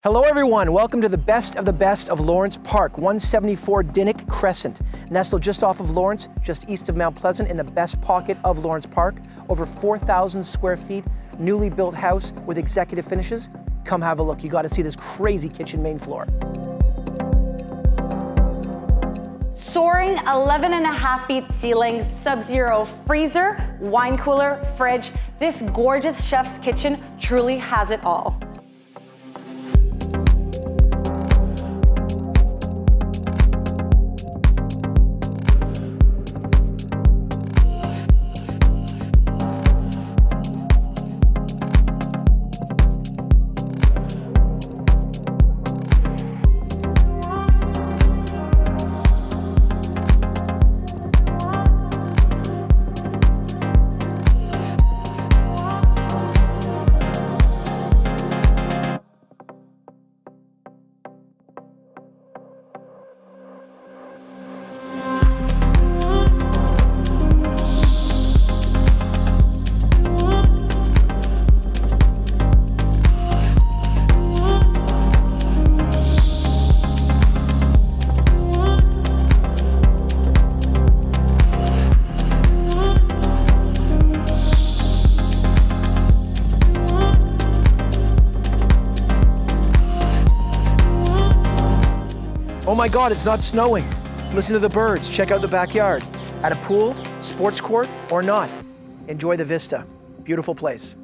Hello everyone, welcome to the best of Lawrence Park, 174 Dinnick Crescent. Nestled just off of Lawrence, just east of Mount Pleasant in the best pocket of Lawrence Park. Over 4,000 square feet, newly built house with executive finishes. Come have a look, you gotta see this crazy kitchen main floor. Soaring 11.5 feet ceilings, sub-zero freezer, wine cooler, fridge. This gorgeous chef's kitchen truly has it all. Oh my God, it's not snowing. Listen to the birds, check out the backyard. At a pool, sports court, or not, enjoy the vista. Beautiful place.